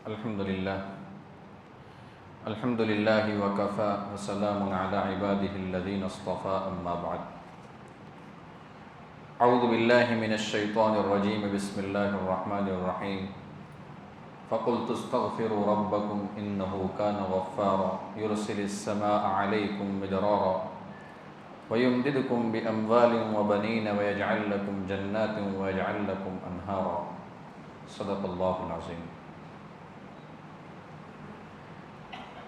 الحمد لله وكفى وسلام على عباده الذين اصطفى أما بعد أعوذ بالله من الشيطان الرجيم بسم الله الرحمن الرحيم فقلت استغفروا ربكم إنه كان غفارا يرسل السماء عليكم مدرارا ويمددكم بأموال وبنين ويجعل لكم جنات ويجعل لكم أنهارا صدق الله العظيم۔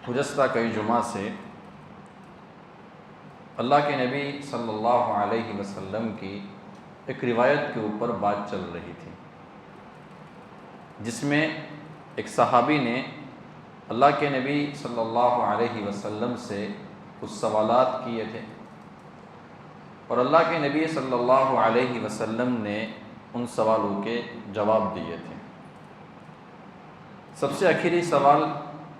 گزشتہ کئی جمعہ سے اللہ کے نبی صلی اللہ علیہ وسلم کی ایک روایت کے اوپر بات چل رہی تھی، جس میں ایک صحابی نے اللہ کے نبی صلی اللہ علیہ وسلم سے کچھ سوالات کیے تھے اور اللہ کے نبی صلی اللہ علیہ وسلم نے ان سوالوں کے جواب دیے تھے۔ سب سے آخری سوال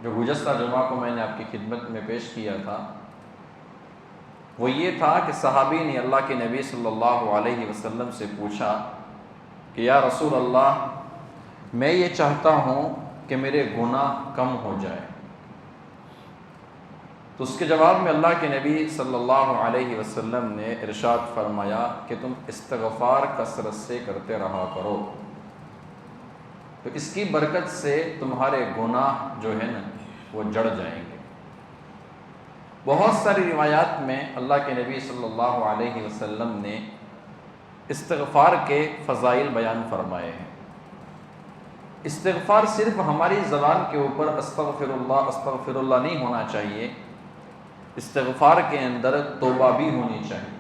جو گزشتہ جمعہ کو میں نے آپ کی خدمت میں پیش کیا تھا وہ یہ تھا کہ صحابی نے اللہ کے نبی صلی اللہ علیہ وسلم سے پوچھا کہ یا رسول اللہ، میں یہ چاہتا ہوں کہ میرے گناہ کم ہو جائے، تو اس کے جواب میں اللہ کے نبی صلی اللہ علیہ وسلم نے ارشاد فرمایا کہ تم استغفار کثرت سے کرتے رہا کرو، تو اس کی برکت سے تمہارے گناہ جو ہے نا وہ جڑ جائیں گے۔ بہت ساری روایات میں اللہ کے نبی صلی اللہ علیہ وسلم نے استغفار کے فضائل بیان فرمائے ہیں۔ استغفار صرف ہماری زبان کے اوپر استغفر اللہ نہیں ہونا چاہیے، استغفار کے اندر توبہ بھی ہونی چاہیے۔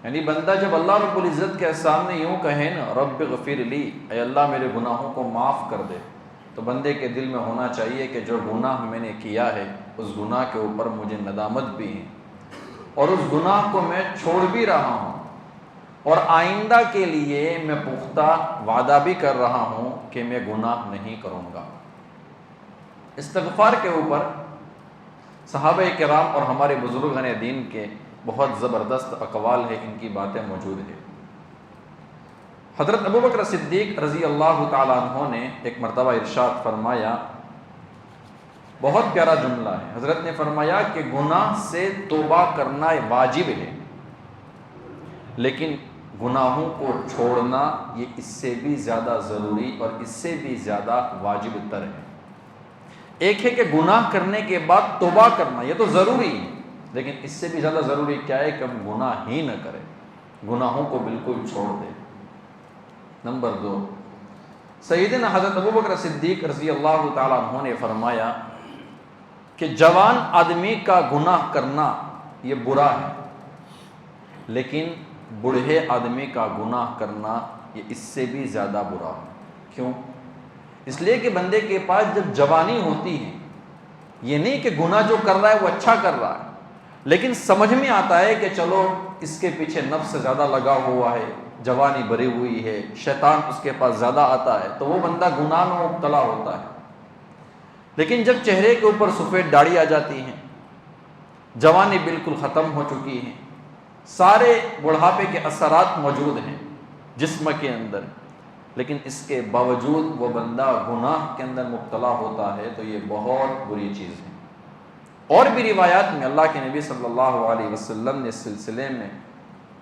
یعنی بندہ جب اللہ رب العزت کے سامنے یوں کہے نا رب اغفر لی، اے اللہ میرے گناہوں کو معاف کر دے، تو بندے کے دل میں ہونا چاہیے کہ جو گناہ میں نے کیا ہے اس گناہ کے اوپر مجھے ندامت بھی ہے اور اس گناہ کو میں چھوڑ بھی رہا ہوں اور آئندہ کے لیے میں پختہ وعدہ بھی کر رہا ہوں کہ میں گناہ نہیں کروں گا۔ استغفار کے اوپر صحابہ کرام اور ہمارے بزرگان دین کے بہت زبردست اقوال ہے، ان کی باتیں موجود ہیں۔ حضرت ابوبکر صدیق رضی اللہ تعالیٰ عنہ نے ایک مرتبہ ارشاد فرمایا، بہت پیارا جملہ ہے، حضرت نے فرمایا کہ گناہ سے توبہ کرنا واجب ہے، لیکن گناہوں کو چھوڑنا یہ اس سے بھی زیادہ ضروری اور اس سے بھی زیادہ واجب تر ہے۔ ایک ہے کہ گناہ کرنے کے بعد توبہ کرنا، یہ تو ضروری ہے، لیکن اس سے بھی زیادہ ضروری کیا ہے کہ ہم گناہ ہی نہ کریں، گناہوں کو بالکل چھوڑ دیں۔ نمبر 2، سیدنا حضرت ابوبکر صدیق رضی اللہ تعالیٰ عنہ نے فرمایا کہ جوان آدمی کا گناہ کرنا یہ برا ہے، لیکن بوڑھے آدمی کا گناہ کرنا یہ اس سے بھی زیادہ برا ہے۔ کیوں؟ اس لیے کہ بندے کے پاس جب جوانی ہوتی ہے، یہ نہیں کہ گناہ جو کر رہا ہے وہ اچھا کر رہا ہے، لیکن سمجھ میں آتا ہے کہ چلو اس کے پیچھے نفس زیادہ لگا ہوا ہے، جوانی بھری ہوئی ہے، شیطان اس کے پاس زیادہ آتا ہے، تو وہ بندہ گناہ میں مبتلا ہوتا ہے۔ لیکن جب چہرے کے اوپر سفید داڑھی آ جاتی ہیں، جوانی بالکل ختم ہو چکی ہے، سارے بڑھاپے کے اثرات موجود ہیں جسم کے اندر، لیکن اس کے باوجود وہ بندہ گناہ کے اندر مبتلا ہوتا ہے، تو یہ بہت بری چیز ہے۔ اور بھی روایات میں اللہ کے نبی صلی اللہ علیہ وسلم نے اس سلسلے میں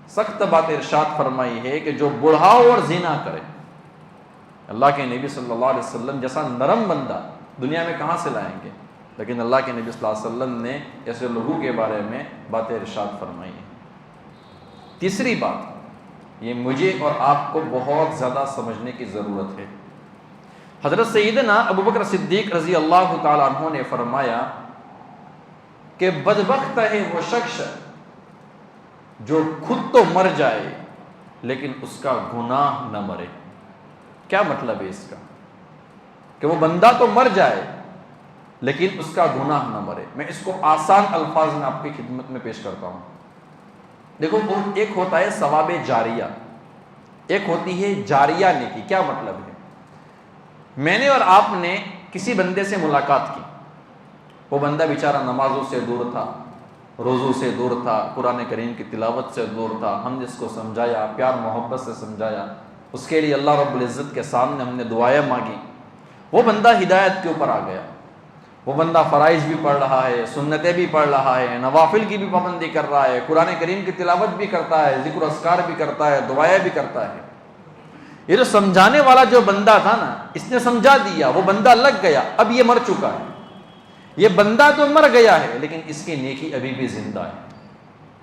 سخت بات ارشاد فرمائی ہے کہ جو بڑھا اور زنا کرے، اللہ کے نبی صلی اللہ علیہ وسلم جیسا نرم بندہ دنیا میں کہاں سے لائیں گے، لیکن اللہ کے نبی صلی اللہ علیہ وسلم نے ایسے لوگوں کے بارے میں باتیں ارشاد فرمائی ہیں۔ تیسری بات، یہ مجھے اور آپ کو بہت زیادہ سمجھنے کی ضرورت ہے۔ حضرت سیدنا ابوبکر صدیق رضی اللہ تعالیٰ عنہ نے فرمایا کہ بدبخت ہے وہ شخص جو خود تو مر جائے لیکن اس کا گناہ نہ مرے۔ کیا مطلب ہے اس کا؟ کہ وہ بندہ تو مر جائے لیکن اس کا گناہ نہ مرے۔ میں اس کو آسان الفاظ میں آپ کی خدمت میں پیش کرتا ہوں۔ دیکھو، ایک ہوتا ہے ثواب جاریہ، ایک ہوتی ہے جاریہ نیکی۔ کیا مطلب ہے؟ میں نے اور آپ نے کسی بندے سے ملاقات کی، وہ بندہ بیچارہ نمازوں سے دور تھا، روزوں سے دور تھا، قرآن کریم کی تلاوت سے دور تھا، ہم نے اس کو سمجھایا، پیار محبت سے سمجھایا، اس کے لیے اللہ رب العزت کے سامنے ہم نے دعائیں مانگی، وہ بندہ ہدایت کے اوپر آ گیا، وہ بندہ فرائض بھی پڑھ رہا ہے، سنتیں بھی پڑھ رہا ہے، نوافل کی بھی پابندی کر رہا ہے، قرآن کریم کی تلاوت بھی کرتا ہے، ذکر و اذکار بھی کرتا ہے، دعائیں بھی کرتا ہے۔ یہ جو سمجھانے والا جو بندہ تھا نا، اس نے سمجھا دیا، وہ بندہ لگ گیا، اب یہ مر چکا ہے۔ یہ بندہ تو مر گیا ہے لیکن اس کی نیکی ابھی بھی زندہ ہے۔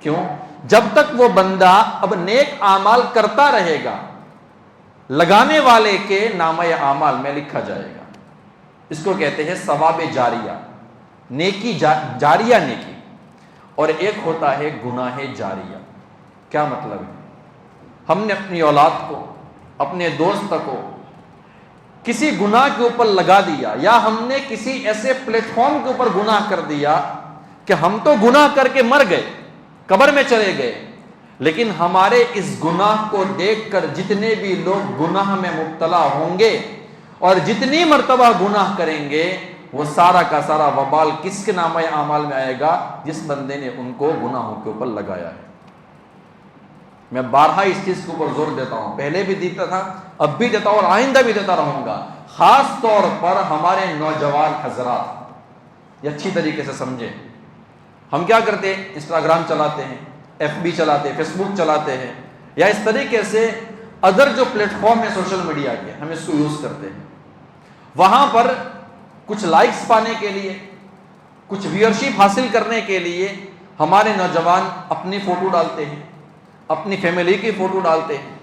کیوں؟ جب تک وہ بندہ اب نیک اعمال کرتا رہے گا، لگانے والے کے نامہ اعمال میں لکھا جائے گا۔ اس کو کہتے ہیں ثواب جاریہ، نیکی جاریہ نیکی۔ اور ایک ہوتا ہے گناہ جاریہ۔ کیا مطلب ہے؟ ہم نے اپنی اولاد کو، اپنے دوست کو کسی گناہ کے اوپر لگا دیا، یا ہم نے کسی ایسے پلیٹ فارم کے اوپر گناہ کر دیا کہ ہم تو گناہ کر کے مر گئے، قبر میں چلے گئے، لیکن ہمارے اس گناہ کو دیکھ کر جتنے بھی لوگ گناہ میں مبتلا ہوں گے اور جتنی مرتبہ گناہ کریں گے، وہ سارا کا سارا وبال کس کے نامہ اعمال میں آئے گا؟ جس بندے نے ان کو گناہوں کے اوپر لگایا ہے۔ میں بارہا اس چیز کے اوپر زور دیتا ہوں، پہلے بھی دیتا تھا، اب بھی دیتا ہوں اور آئندہ بھی دیتا رہوں گا۔ خاص طور پر ہمارے نوجوان حضرات یہ اچھی طریقے سے سمجھیں۔ ہم کیا کرتے ہیں؟ انسٹاگرام چلاتے ہیں، ایف بی چلاتے ہیں، فیس بک چلاتے ہیں، یا اس طریقے سے ادر جو پلیٹ فارم ہے سوشل میڈیا کے، ہم اس کو یوز کرتے ہیں۔ وہاں پر کچھ لائکس پانے کے لیے، کچھ ویورشپ حاصل کرنے کے لیے ہمارے نوجوان اپنی فوٹو ڈالتے ہیں، اپنی فیملی کی فوٹو ڈالتے ہیں،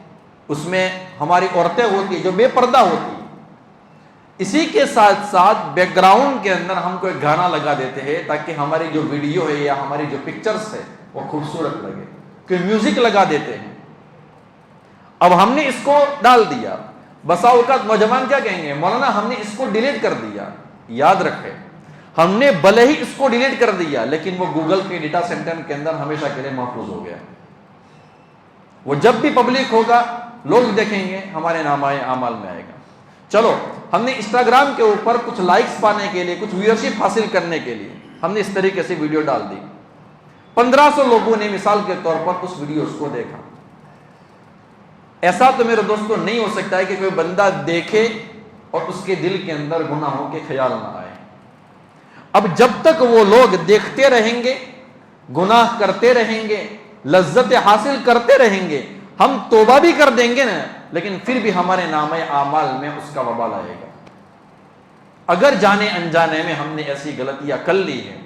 اس میں ہماری عورتیں ہوتی ہیں جو بے پردہ ہوتی ہیں۔ اسی کے ساتھ ساتھ بیک گراؤنڈ کے اندر ہم کو ایک گانا لگا دیتے ہیں تاکہ ہماری جو ویڈیو ہے یا ہماری جو پکچرز ہے وہ خوبصورت لگے، کہ میوزک لگا دیتے ہیں۔ اب ہم نے اس کو ڈال دیا، بسا اوقات نوجوان کیا کہیں گے؟ مولانا ہم نے اس کو ڈیلیٹ کر دیا۔ یاد رکھے، ہم نے بھلے ہی اس کو ڈیلیٹ کر دیا لیکن وہ گوگل کے ڈیٹا سینٹر کے اندر ہمیشہ کے لیے محفوظ ہو گیا۔ وہ جب بھی پبلک ہوگا لوگ دیکھیں گے، ہمارے نامہ اعمال میں آئے گا۔ چلو، ہم نے انسٹاگرام کے اوپر کچھ لائکس پانے کے لیے، کچھ ویورشپ حاصل کرنے کے لیے ہم نے اس طریقے سے ویڈیو ڈال دی۔ 1500 لوگوں نے مثال کے طور پر اس ویڈیوز کو دیکھا۔ ایسا تو میرے دوستوں نہیں ہو سکتا ہے کہ کوئی بندہ دیکھے اور اس کے دل کے اندر گناہوں کے خیال نہ آئے۔ اب جب تک وہ لوگ دیکھتے رہیں گے، گناہ کرتے رہیں گے، لذت حاصل کرتے رہیں گے، ہم توبہ بھی کر دیں گے نا، لیکن پھر بھی ہمارے نامہ اعمال میں اس کا وبال آئے گا۔ اگر جانے انجانے میں ہم نے ایسی غلطیاں کر لی ہے،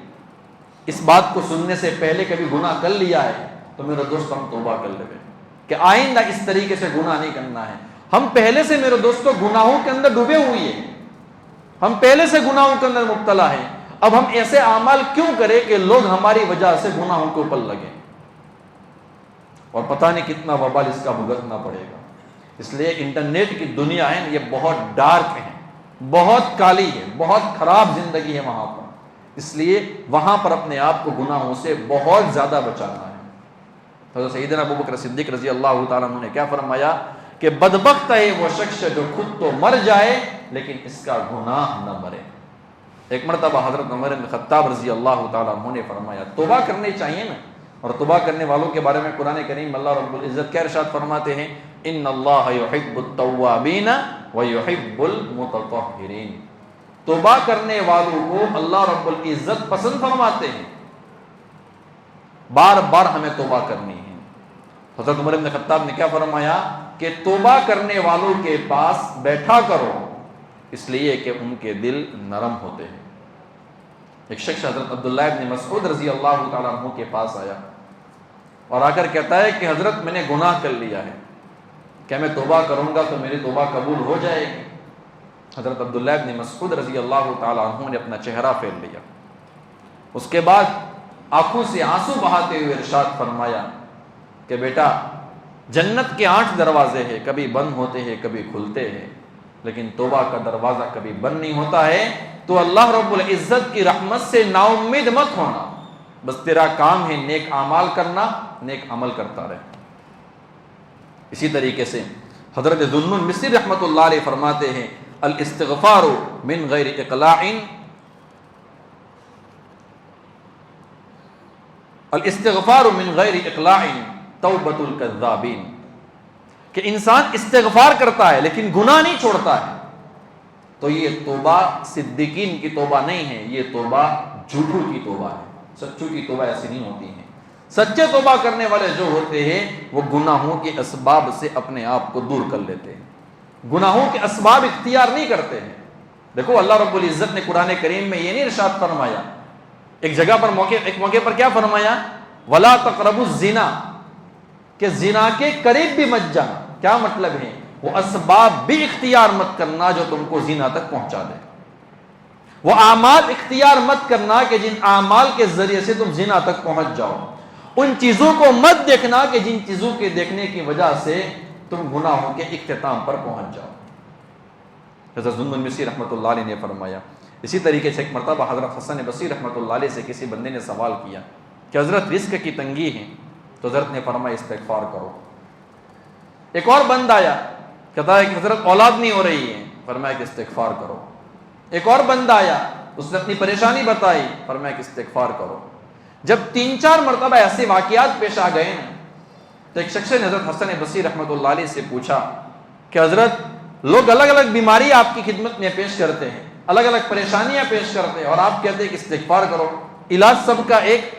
اس بات کو سننے سے پہلے کبھی گناہ کر لیا ہے، تو میرے دوست ہم توبہ کر لیں کہ آئندہ اس طریقے سے گناہ نہیں کرنا ہے۔ ہم پہلے سے میرے دوستوں گناہوں کے اندر ڈوبے ہوئے ہیں، ہم پہلے سے گناہوں کے اندر مبتلا ہیں۔ اب ہم ایسے اعمال کیوں کریں کہ لوگ ہماری وجہ سے گناہوں کے اوپر لگیں، اور پتہ نہیں کتنا وبال اس کا بھگتنا پڑے گا۔ اس لیے انٹرنیٹ کی دنیا ہے، یہ بہت ڈارک ہے، بہت کالی ہے، بہت خراب زندگی ہے وہاں پر۔ اس لیے وہاں پر اپنے آپ کو گناہوں سے بہت زیادہ بچانا ہے۔ حضرت سیدنا ابوبکر صدیق رضی اللہ تعالیٰ عنہ نے کیا فرمایا کہ بدبخت ہے وہ شخص جو خود تو مر جائے لیکن اس کا گناہ نہ مرے۔ ایک مرتبہ حضرت عمر بن خطاب رضی اللہ تعالیٰ عنہ نے فرمایا توبہ کرنی چاہیے نا، اور توبہ کرنے والوں کے بارے میں قرآن کریم اللہ رب العزت کیا ارشاد فرماتے ہیں؟ ان اللہ یحب التوابین ویحب المتطہرین۔ توبہ کرنے والوں کو اللہ رب العزت پسند فرماتے ہیں، بار بار ہمیں توبہ کرنی ہے۔ حضرت عمر بن خطاب نے کیا فرمایا کہ توبہ کرنے والوں کے پاس بیٹھا کرو، اس لیے کہ ان کے دل نرم ہوتے ہیں۔ ایک شخص حضرت عبداللہ ابن مسعود رضی اللہ تعالیٰ عنہ کے پاس آیا اور آ کر کہتا ہے کہ حضرت میں نے گناہ کر لیا ہے، کیا میں توبہ کروں گا تو میری توبہ قبول ہو جائے گی؟ حضرت عبداللہ ابن مسعود رضی اللہ تعالیٰ عنہ نے اپنا چہرہ پھیر لیا، اس کے بعد آنکھوں سے آنسو بہاتے ہوئے ارشاد فرمایا کہ بیٹا جنت کے 8 دروازے ہیں، کبھی بند ہوتے ہیں کبھی کھلتے ہیں، لیکن توبہ کا دروازہ کبھی بند نہیں ہوتا ہے۔ تو اللہ رب العزت کی رحمت سے نا امید مت ہونا، بس تیرا کام ہے نیک اعمال کرنا، نیک عمل کرتا رہے۔ اسی طریقے سے حضرت ذو المصری رحمۃ اللہ علیہ فرماتے ہیں الاستغفار من غیر اقلاع، الاستغفار من غیر اقلاع توبۃ الکذابین، کہ انسان استغفار کرتا ہے لیکن گناہ نہیں چھوڑتا ہے، تو یہ توبہ صدیقین کی توبہ نہیں ہے، یہ توبہ جھوٹوں کی توبہ ہے۔ سچوں کی توبہ ایسی نہیں ہوتی ہے۔ سچے توبہ کرنے والے جو ہوتے ہیں وہ گناہوں کے اسباب سے اپنے آپ کو دور کر لیتے ہیں، گناہوں کے اسباب اختیار نہیں کرتے ہیں۔ دیکھو اللہ رب العزت نے قرآن کریم میں یہ نہیں ارشاد فرمایا، ایک جگہ پر ایک موقع پر کیا فرمایا؟ وَلَا تَقْرَبُوا الزِّنَا، کہ زنا کے قریب بھی مت جانا۔ کیا مطلب ہے؟ وہ اسباب بھی اختیار مت کرنا جو تم کو زنا تک پہنچا دے، وہ اعمال اختیار مت کرنا کہ جن اعمال کے ذریعے سے تم زنا تک پہنچ جاؤ، ان چیزوں کو مت دیکھنا کہ جن چیزوں کے دیکھنے کی وجہ سے تم گناہوں کے اختتام پر پہنچ جاؤ۔ حضرت ذوالنون مصری رحمۃ اللہ علیہ نے فرمایا، اسی طریقے سے ایک مرتبہ حضرت حسن بصری رحمۃ اللہ علیہ سے کسی بندے نے سوال کیا کہ حضرت رزق کی تنگی ہے، تو حضرت نے فرمایا استغفار کرو۔ ایک اور بندہ آیا، کہتا ہے کہ حضرت اولاد نہیں ہو رہی ہے، فرمایا کہ استغفار کرو۔ ایک اور بندہ آیا، اس نے اپنی پریشانی بتائی، فرمایا کہ استغفار کرو۔ جب 3-4 مرتبہ ایسے واقعات پیش آ گئے تو ایک شخص نے حضرت حسن بصری رحمۃ اللہ علیہ سے پوچھا کہ حضرت لوگ الگ الگ بیماری آپ کی خدمت میں پیش کرتے ہیں، الگ الگ پریشانیاں پیش کرتے ہیں، اور آپ کہتے ہیں کہ استغفار کرو، علاج سب کا ایک؟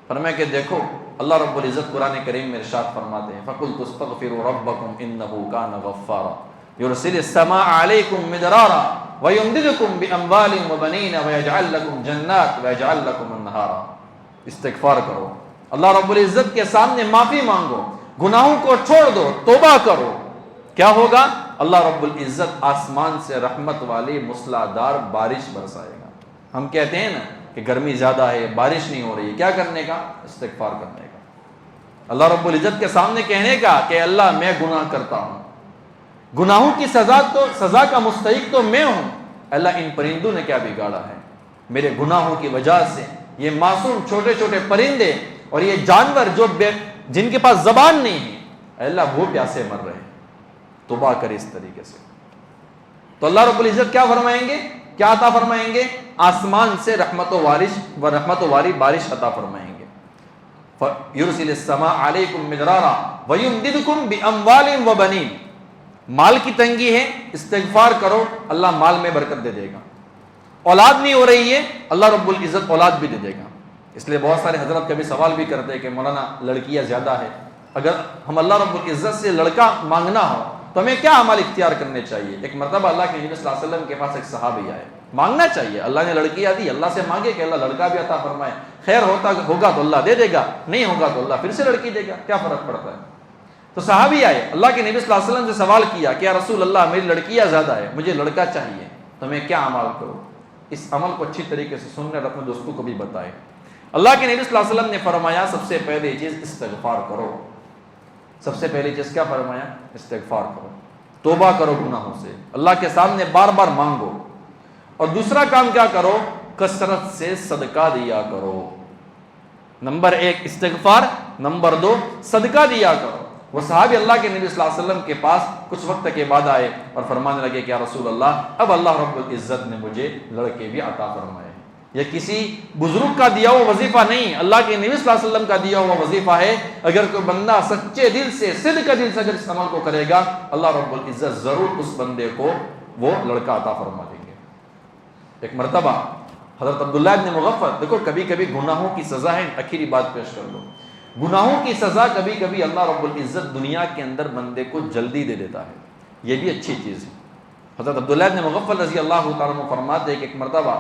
فرمایا کہ دیکھو اللہ رب العزت قرآن کریم میں ارشاد فرماتے ہیں فَقُلْتُ اسْتَغْفِرُوا رَبَّكُمْ إِنَّهُ كَانَ غَفَّارًا يُرْسِلِ السَّمَاءَ عَلَيْكُمْ مِدْرَارًا وَيُمْدِدْكُمْ بِأَمْوَالٍ وَبَنِينَ وَيَجْعَلْ لَكُمْ جَنَّاتٍ وَيَجْعَلْ لَكُمْ أَنْهَارًا۔ استغفار کرو، اللہ رب العزت کے سامنے معافی مانگو، گناہوں کو چھوڑ دو، توبہ کرو۔ کیا ہوگا؟ اللہ رب العزت آسمان سے رحمت والی موسلادھار بارش برسائے گا۔ ہم کہتے ہیں نا کہ گرمی زیادہ ہے، بارش نہیں ہو رہی ہے، کیا کرنے کا؟ استغفار کرنے کا، اللہ رب العزت کے سامنے کہنے کا کہ اللہ میں گناہ کرتا ہوں، گناہوں کی سزا کا مستحق تو میں ہوں، اللہ ان پرندوں نے کیا بگاڑا ہے؟ میرے گناہوں کی وجہ سے یہ معصوم چھوٹے چھوٹے پرندے اور یہ جانور جو جن کے پاس زبان نہیں ہے، اللہ وہ پیاسے مر رہے ہیں۔ توبہ کرے اس طریقے سے، تو اللہ رب العزت کیا فرمائیں گے؟ کیا عطا فرمائیں گے؟ آسمان سے رحمت و واری بارش عطا فرمائیں گے۔ یرسل السماء علیکم مدرارا ویمددکم باموال وبنین، مال کی تنگی ہے، استغفار کرو، اللہ مال میں برکت دے دے گا۔ اولاد نہیں ہو رہی ہے، اللہ رب العزت اولاد بھی دے دے گا۔ اس لیے بہت سارے حضرت کبھی سوال بھی کرتے ہیں کہ مولانا لڑکیاں زیادہ ہے، اگر ہم اللہ رب العزت سے لڑکا مانگنا ہو تو ہمیں کیا اعمال اختیار کرنے چاہیے؟ ایک مرتبہ اللہ کے نبی صلی اللہ علیہ وسلم کے پاس ایک صحابی آئے، مانگنا چاہیے، اللہ نے لڑکیاں دی، اللہ سے مانگے کہ اللہ لڑکا بھی عطا فرمائے، خیر ہوگا تو اللہ دے دے گا، نہیں ہوگا تو اللہ پھر سے لڑکی دے گا، کیا فرق پڑتا ہے؟ تو صحابی آئے، اللہ کے نبی صلی اللہ علیہ وسلم سے سوال کیا کہ یا رسول اللہ میری لڑکیاں زیادہ ہے، مجھے لڑکا چاہیے، تو میں کیا عمل کروں؟ اس عمل کو اچھی طریقے سے سننے اور اپنے دوستوں کو بھی بتائے۔ اللہ کے نبی صلی اللہ علیہ وسلم نے فرمایا سب سے پہلی چیز استغفار کرو۔ سب سے پہلی چیز کیا فرمایا؟ استغفار کرو، توبہ کرو گناہوں سے، اللہ کے سامنے بار بار مانگو، اور دوسرا کام کیا کرو؟ کثرت سے صدقہ دیا کرو۔ نمبر 1 استغفار، نمبر 2 صدقہ دیا کرو۔ وہ صحابی اللہ کے نبی صلی اللہ علیہ وسلم کے پاس کچھ وقت کے بعد آئے اور فرمانے لگے کہ یا رسول اللہ اب اللہ رب العزت نے مجھے لڑکے بھی عطا فرمائے۔ یہ کسی بزرگ کا دیا ہوا وظیفہ نہیں، اللہ کے نبی صلی اللہ علیہ وسلم کا دیا ہوا وظیفہ ہے۔ اگر کوئی بندہ سچے دل سے، صدق دل سے اگر اس عمل کو کرے گا، اللہ رب العزت ضرور اس بندے کو وہ لڑکا عطا فرما دیں گے۔ ایک مرتبہ حضرت عبداللہ ابن مغفل، دیکھو کبھی کبھی گناہوں کی سزا ہے، آخری بات پیش کر لو، گناہوں کی سزا کبھی کبھی اللہ رب العزت دنیا کے اندر بندے کو جلدی دے دیتا ہے، یہ بھی اچھی چیز ہے۔ حضرت عبداللہ ابن مغفل رضی اللہ تعالیٰ عنہ فرماتے ہیں کہ ایک مرتبہ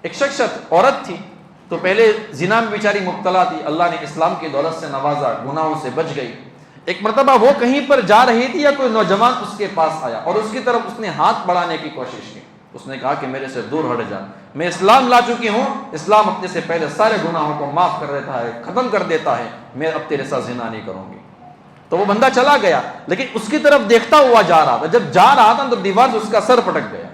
ایک شخص عورت تھی، تو پہلے زنا میں بیچاری مبتلا تھی، اللہ نے اسلام کی دولت سے نوازا، گناہوں سے بچ گئی۔ ایک مرتبہ وہ کہیں پر جا رہی تھی، یا کوئی نوجوان اس کے پاس آیا اور اس کی طرف اس نے ہاتھ بڑھانے کی کوشش کی، اس نے کہا کہ میرے سے دور ہٹ جا، میں اسلام لا چکی ہوں، اسلام اپنے سے پہلے سارے گناہوں کو معاف کر دیتا ہے، ختم کر دیتا ہے، میں اب تیرے ساتھ زنا نہیں کروں گی۔ تو وہ بندہ چلا گیا، لیکن اس کی طرف دیکھتا ہوا جا رہا تھا، جب جا رہا تھا تو دیوار سے اس کا سر پٹک گیا،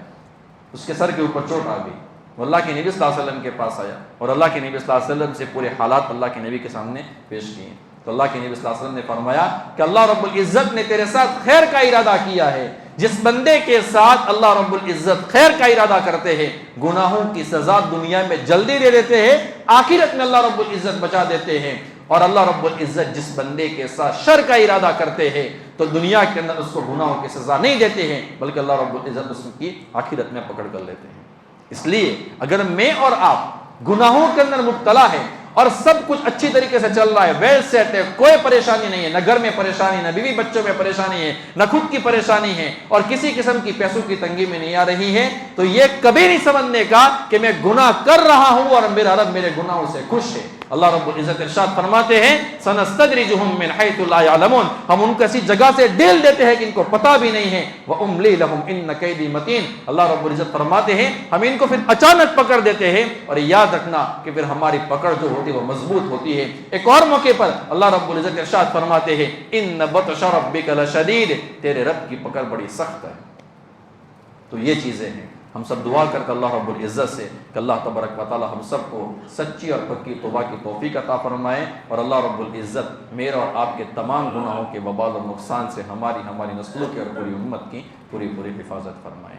اس کے سر کے اوپر چوٹ آ گئی۔ وہ اللہ کے نبی صلی اللہ علیہ وسلم کے پاس آیا اور اللہ کے نبی صلی اللہ علیہ وسلم سے پورے حالات اللہ کے نبی کے سامنے پیش کیے، تو اللہ کے نبی صلی اللہ علیہ وسلم نے فرمایا کہ اللہ رب العزت نے تیرے ساتھ خیر کا ارادہ کیا ہے۔ جس بندے کے ساتھ اللہ رب العزت خیر کا ارادہ کرتے ہیں، گناہوں کی سزا دنیا میں جلدی دے دیتے ہیں، آخرت میں اللہ رب العزت بچا دیتے ہیں۔ اور اللہ رب العزت جس بندے کے ساتھ شر کا ارادہ کرتے ہیں تو دنیا کے اندر اس کو گناہوں کی سزا نہیں دیتے ہیں، بلکہ اللہ رب العزت اس کی آخرت میں پکڑ کر لیتے ہیں۔ اس لیے اگر میں اور آپ گناہوں کے اندر مبتلا ہے اور سب کچھ اچھی طریقے سے چل رہا ہے، ویل سیٹ ہے، کوئی پریشانی نہیں ہے، نہ گھر میں پریشانی، نہ بیوی بچوں میں پریشانی ہے، نہ خود کی پریشانی ہے، اور کسی قسم کی پیسوں کی تنگی میں نہیں آ رہی ہے، تو یہ کبھی نہیں سمجھنے کا کہ میں گناہ کر رہا ہوں اور میرا رب میرے گناہوں سے خوش ہے۔ اللہ رب العزت ارشاد فرماتے ہیں سنستدرجهم من حيث لا يعلمون، ہم ان کو ایسی جگہ سے ڈیل دیتے ہیں کہ ان کو پتہ بھی نہیں ہے، واملی لهم ان کیدی متین، اللہ رب العزت فرماتے ہیں ہم ان کو پھر اچانک پکڑ دیتے ہیں، اور یاد رکھنا کہ پھر ہماری پکڑ جو ہوتی ہے وہ مضبوط ہوتی ہے۔ ایک اور موقع پر اللہ رب العزت ارشاد فرماتے ہیں ان بطش ربک لشدید، تیرے رب کی پکڑ بڑی سخت ہے۔ تو یہ چیزیں ہیں، ہم سب دعا کرتے اللہ رب العزت سے کہ اللہ تبارک و تعالی ہم سب کو سچی اور پکی توبہ کی توفیق عطا فرمائے، اور اللہ رب العزت میرے اور آپ کے تمام گناہوں کے وبال اور نقصان سے ہماری نسلوں کی اور پوری امت کی پوری حفاظت فرمائے۔